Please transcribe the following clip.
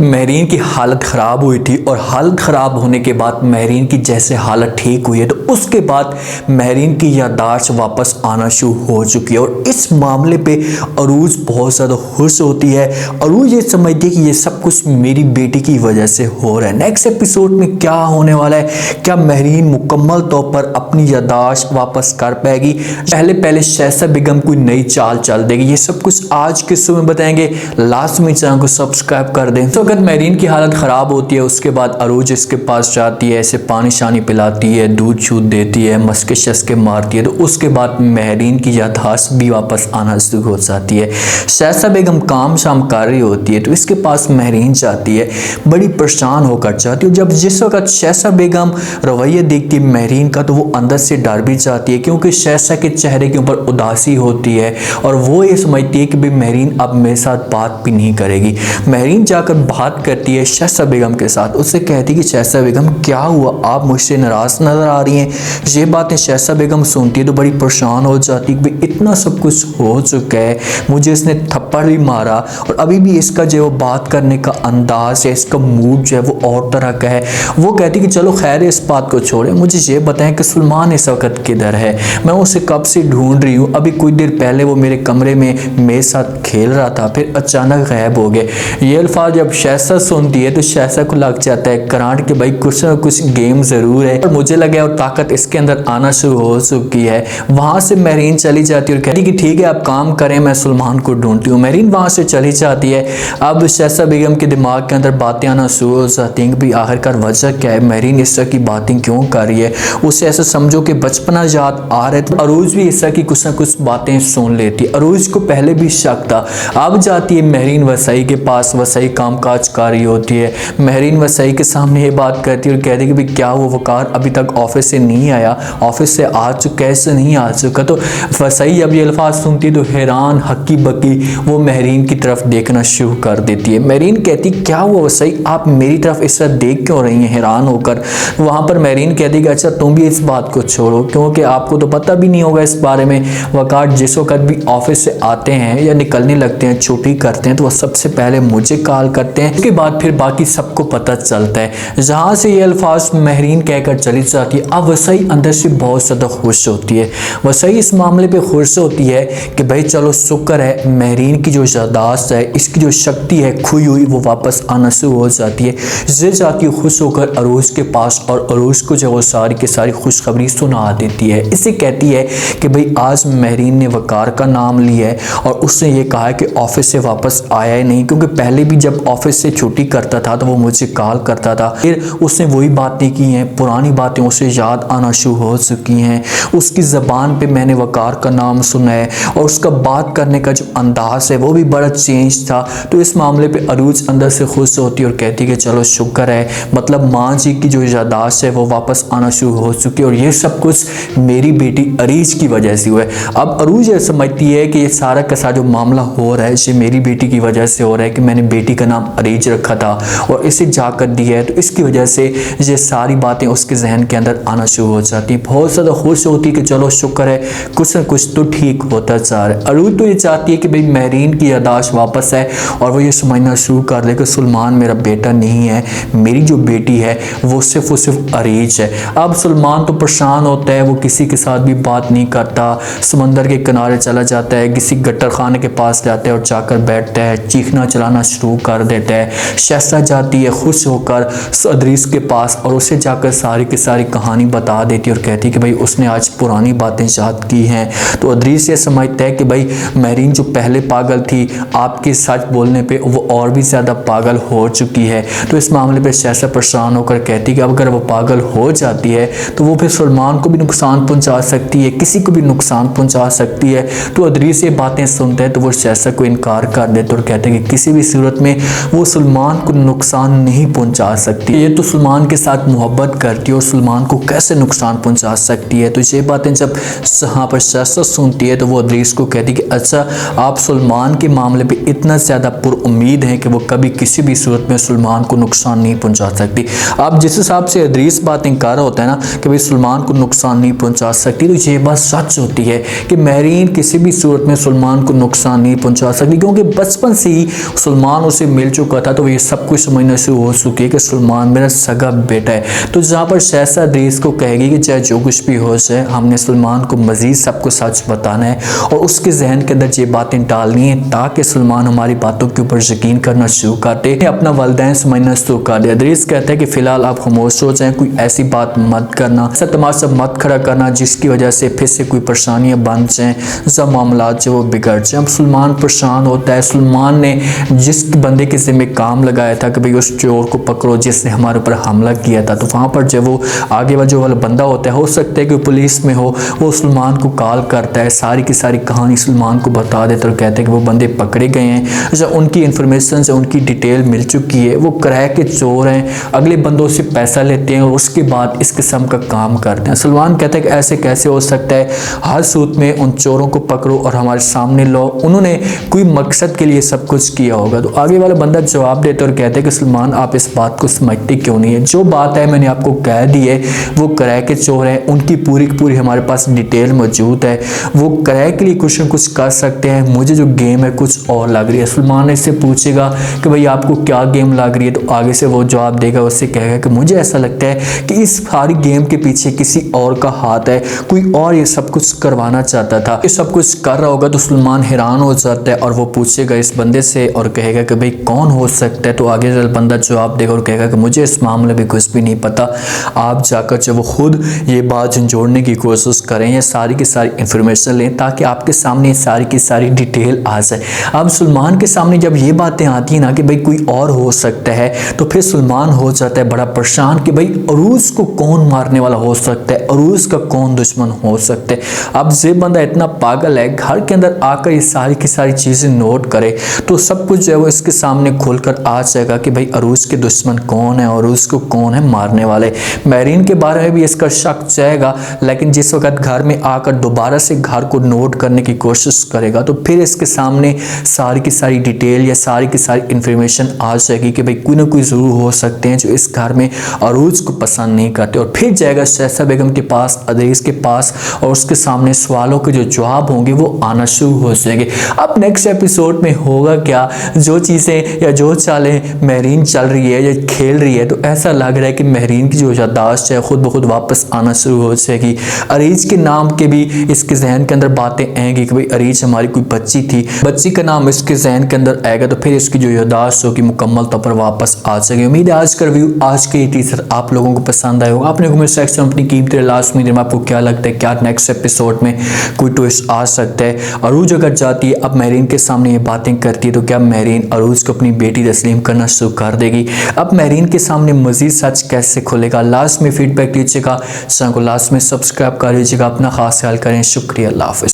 महरीन की हालत ख़राब हुई थी और हालत ख़राब होने के बाद महरीन की जैसे हालत ठीक हुई है तो उसके बाद महरीन की याददाश्त वापस आना शुरू हो चुकी है। और इस मामले पे अरूज बहुत ज़्यादा खुश होती है। अरूज ये समझती है कि ये सब कुछ मेरी बेटी की वजह से हो रहा है। नेक्स्ट एपिसोड में क्या होने वाला है, क्या महरीन मुकम्मल तौर पर अपनी याददाश्त वापस कर पाएगी, पहले शहज़ा बेगम कोई नई चाल चल देगी, ये सब कुछ आज के शो में बताएंगे। लास्ट में चैनल को सब्सक्राइब कर दें। तो अगर महरीन की हालत ख़राब होती है उसके बाद अरूज इसके पास जाती है, ऐसे पानी शानी पिलाती है, दूध छूट देती है, मस्के शस्के मारती है, तो उसके बाद महरीन की याददाश्त भी वापस आना शुरू हो जाती है। शहज़ा बेगम काम शाम कर रही होती है तो इसके पास महरीन जाती है, बड़ी परेशान होकर जाती है। जब जिस वक्त शहज़ा बेगम रवैया देखती है महरीन का तो वो अंदर से डर भी जाती है, क्योंकि शहज़ा के चेहरे के ऊपर उदासी होती है और वो ये समझती है कि भाई महरीन अब मेरे साथ बात भी नहीं करेगी। महरीन जाकर बात करती है शहज़ा बेगम के साथ, उससे कहती है कि शहज़ा बेगम क्या हुआ, आप मुझसे नाराज़ नज़र आ रही हैं। ये बातें शहज़ा बेगम सुनती है तो बड़ी परेशान हो जाती है कि इतना सब कुछ हो चुका है, मुझे इसने थप्पड़ भी मारा और अभी भी इसका जो बात करने का अंदाज है, इसका मूड जो है वो और तरह का है। वो कहती है कि चलो खैर इस बात को छोड़ें, मुझे ये बताएं कि सुलेमान इस वक्त किधर है, मैं उसे कब से ढूंढ रही हूँ, अभी कुछ देर पहले वो मेरे कमरे में मेरे साथ खेल रहा था फिर अचानक गायब हो गए। ये अल्फाज जब शहज़ा सुनती है तो शहज़ा को लग जाता है करांट के भाई कुछ ना कुछ गेम ज़रूर है और मुझे लगा और ताकत इसके अंदर आना शुरू हो चुकी है। वहाँ से महरीन चली जाती है और कहती है कि ठीक है आप काम करें, मैं सुलेमान को ढूंढती हूँ। महरीन वहाँ से चली जाती है। अब शहज़ा बेगम के दिमाग के अंदर बातें आना शुरू हो जाती हैं कि भाई आखिरकार वजह क्या है, महरीन इस तरह की बातें क्यों कर रही है। उसे ऐसा समझो कि बचपना याद आ रहा है। तो अरूज भी इस तरह की कुछ ना कुछ बातें सुन लेती है। अरूज को पहले भी शक था। अब जाती है महरीन वसई के पास, वसई काम काज कर रही होती है। महरीन वसई के सामने ये बात करती है और कहती है कि भाई क्या वो वकार अभी तक ऑफिस से नहीं आया, ऑफिस से आ चुका कैसे नहीं आ चुका। तो वसई जब ये अल्फाज सुनती है तो हैरान हक्की बक्की वो महरीन की तरफ देखना शुरू कर देती है। महरीन कहती क्या हुआ वसई, आप मेरी तरफ इस तरह देख क्यों रही हैं हैरान होकर। वहाँ पर महरीन कहती है कि अच्छा तुम भी इस बात को छोड़ो, क्योंकि आपको तो पता भी नहीं होगा इस बारे में। वकार जिस वक्त भी ऑफिस से आते हैं या निकलने लगते हैं, छुट्टी करते हैं, तो वह सबसे पहले मुझे कॉल करते हैं, उसके बाद फिर बाकी सबको पता चलता है। जहाँ से ये अल्फाज महरीन कहकर चली जाती है। अब वसई अंदर से बहुत ज़्यादा खुश होती है। वसई इस मामले पे खुश होती है कि भाई चलो शुक्र है महरीन की जो याददाश्त है, इसकी जो शक्ति है खोई हुई वो वापस आना शुरू हो जाती है। ये जाती है खुश होकर अरूज के पास और अरूज को जो वो सारी की सारी खुशखबरी सुना देती है। इसे कहती है कि भाई आज महरीन ने वकार का नाम लिया है और उसने ये कहा है कि ऑफिस से वापस आया ही नहीं, क्योंकि पहले भी जब ऑफिस से छुट्टी करता था तो वो मुझे कॉल करता था, फिर उसने वही बातें की हैं, पुरानी बातें उसे याद आना शुरू हो चुकी हैं। उसकी ज़बान पे मैंने वकार का नाम सुना है और उसका बात करने का जो अंदाज है वो भी बड़ा चेंज था। तो इस मामले पे अरूज अंदर से खुश होती है और कहती है कि चलो शुक्र है, मतलब माँ जी की जो याददाश्त है वो वापस आना शुरू हो चुकी है और ये सब कुछ मेरी बेटी अरीज की वजह से हुआ है। अब अरूज ये समझती है कि ये सारा का सारा जो मामला हो रहा है ये मेरी बेटी की वजह से हो रहा है कि मैंने बेटी का नाम अरीज रखा था और इसे जाकर दिया है, तो इसकी वजह से ये सारी बातें उसके जहन के अंदर आना शुरू हो जाती है। बहुत ज़्यादा खुश होती है कि चलो शुक्र है कुछ ना कुछ तो ठीक होता जा रहा है। अरूज तो ये चाहती है कि भाई महरीन की याददाश्त वापस है और वो ये समझना शुरू कर दे कि सुलेमान मेरा बेटा नहीं है, मेरी जो बेटी है वो सिर्फ अरीज है। अब सुलेमान तो परेशान होता है, वो किसी के साथ भी बात नहीं करता, समंदर के किनारे चला जाता है, किसी गट्टर खाने के पास जाता है और जाकर बैठता है, चीखना चलाना शुरू कर देता है। शहज़ा जाती है खुश होकर अदरीस के पास और उसे जाकर सारी की सारी कहानी बता देती है और कहती है कि भाई उसने आज पुरानी बातें याद की हैं। तो अदरीस ये समझता है कि भाई महरीन जो पहले पागल थी आपके सच बोलने पे वो और भी ज़्यादा पागल हो चुकी है। तो इस मामले पे शहज़ा परेशान होकर कहती है कि अगर वो पागल हो जाती है तो वो फिर सुलेमान को भी नुकसान पहुंचा सकती है, किसी को भी नुकसान पहुंचा सकती है। तो अदरीस ये बातें सुनते हैं तो वो शहज़ा को इनकार कर देते और कहते हैं कि किसी भी सूरत में वो सुलेमान को नुकसान नहीं पहुंचा सकती, ये तो सुलेमान के साथ मोहब्बत करती है और सुलेमान को कैसे नुकसान पहुंचा सकती है। तो ये बातें जब यहाँ पर शहज़ा सुनती है तो वो अदरीस को कहती है कि अच्छा आप सुलेमान के मामले पे इतना ज़्यादा पुरुम्मीद हैं कि वो कभी किसी भी सूरत में सुलेमान को नुकसान नहीं पहुंचा सकती। अब जिस हिसाब से अदरीस बातें कर रहा होता है ना कि भाई सुलेमान को नुकसान नहीं पहुंचा सकती, तो ये बात सच होती है कि महरीन किसी भी सूरत में सुलेमान को नुकसान नहीं पहुंचा सकती, क्योंकि बचपन से ही सुलेमान उसे मिल चुका चुका था तो ये सब कुछ समझना शुरू हो चुकी है कि सलमान मेरा सगा बेटा है। तो जहाँ पर शहजादा अदरीस को कहेगी कि चाहे जो कुछ भी हो जाए, हमने सलमान को मजीद सबको सच बताना है और उसके जहन के अंदर ये बातें डालनी है ताकि सलमान हमारी बातों के ऊपर यकीन करना शुरू कर दे, अपना वालिदैन समझना शुरू कर दे। अदरीस कहता है कि फिलहाल आप खामोश हो जाएं, कोई ऐसी बात मत करना, ऐसा तमाशा मत खड़ा करना जिसकी वजह से फिर से कोई परेशानियां बन जाएं, सब मामला जो वो बिगड़ जाए। अब सलमान परेशान होता है। सलमान ने जिस बंदे के जिम्मे काम लगाया था कि भाई उस चोर को पकड़ो जिसने हमारे ऊपर हमला किया था, तो वहाँ पर जब वो आगे वाला बंदा होता है, हो सकता है कि पुलिस में हो, वो सलमान को कॉल करता है, सारी की सारी कहानी सलमान को बता देता है और कहते हैं कि वो बंदे पकड़े गए हैं, अच्छा उनकी इन्फॉर्मेशन से उनकी डिटेल मिल चुकी है, वो किराए के चोर हैं, अगले बंदों से पैसा लेते हैं और उसके बाद इस किस्म का काम करते हैं। सलमान कहता है कि ऐसे कैसे हो सकता है, हर सूरत में उन चोरों को पकड़ो और हमारे सामने लो, उन्होंने कोई मकसद के लिए सब कुछ किया होगा। तो आगे वाला बंदा जवाब देता और कहते हैं कि सलमान आप इस बात को समझते क्यों नहीं है, जो बात है मैंने आपको कह दी है, वो किराए के चोर हैं, उनकी पूरी की पूरी हमारे पास डिटेल मौजूद है, वो किराए के लिए कुछ न कुछ कर सकते हैं, मुझे जो गेम है कुछ और लग रही है। सलमान इससे पूछेगा कि भाई आपको क्या गेम लग रही है, तो आगे से वो जवाब देगा, उससे कहेगा कि मुझे ऐसा लगता है कि इस सारी गेम के पीछे किसी और का हाथ है, कोई और ये सब कुछ करवाना चाहता था, ये सब कुछ कर रहा होगा। तो सलमान हैरान हो जाता है और वो पूछेगा इस बंदे से और कहेगा कि भाई कौन हो सकता है, तो आगे से बंदा जवाब देगा और कहेगा कि मुझे इस मामले में कुछ भी नहीं पता, आप जाकर जब वो खुद ये बात जोड़ने की कोशिश करें या सारी की सारी इंफॉर्मेशन लें ताकि आपके सामने सारी की सारी डिटेल आ जाए। अब सलमान के सामने जब ये बातें आती हैं ना कि भाई कोई और हो सकता है, तो फिर सलमान हो जाता है बड़ा परेशान कि भाई अरूज को कौन मारने वाला हो सकता है, अरूज का कौन दुश्मन हो सकता है। अब ये बंदा इतना पागल है, घर के अंदर आकर ये सारी की सारी चीज़ें नोट करे तो सब कुछ जो है वो इसके सामने खुलकर आ जाएगा कि भाई अरूज के दुश्मन कौन है और उसको कौन है मारने वाले। मेरीन के बारे में भी इसका शक जाएगा, लेकिन जिस वक्त घर में आकर दोबारा से घर को नोट करने की कोशिश करेगा तो फिर इसके सामने सारी की सारी डिटेल या सारी की सारी इंफॉर्मेशन आ जाएगी कि भाई कोई ना कोई ज़रूर हो सकते हैं जो इस घर में अरूज को पसंद नहीं करते, और फिर जाएगा शहजादा बेगम के पास, अदरीस के पास, और उसके सामने सवालों के जो जवाब होंगे वो आना शुरू हो जाएंगे। अब नेक्स्ट एपिसोड में होगा क्या, जो चीज़ें या जो चालें मेरीन चल रही है या खेल रही है, तो ऐसा लग रहा है कि मेरीन की जो याददाश्त है खुद ब खुद वापस आना शुरू हो जाएगी। अरीज के नाम के भी इसके जहन के अंदर बातें आएंगी कि भाई अरीज हमारी कोई बच्ची थी, बच्ची का नाम इसके जहन के अंदर आएगा, तो फिर इसकी जो याददाश्त होगी मुकम्मल तौर पर वापस आ जाएगी। उम्मीद है आज का रिव्यू, आज के टीजर आप लोगों को पसंद आया होगा। आपने कमेंट सेक्शन में अपनी कीमती लास्ट में आपको क्या लगता है, क्या नेक्स्ट एपिसोड में कोई ट्विस्ट आ सकता है। अरूज अगर जाती है अब मेरीन के सामने ये बातें करती है तो क्या मेरीन अरूज को अपनी बेटी तस्लीम करना शुरू कर देगी। अब मेरीन के सामने मजीद सच कैसे खुलेगा, लास्ट में फीडबैक दीजिएगा, चैनल को लास्ट में सब्सक्राइब कर लीजिएगा, अपना खास ख्याल करें, शुक्रिया, अल्लाह हाफ़िज़।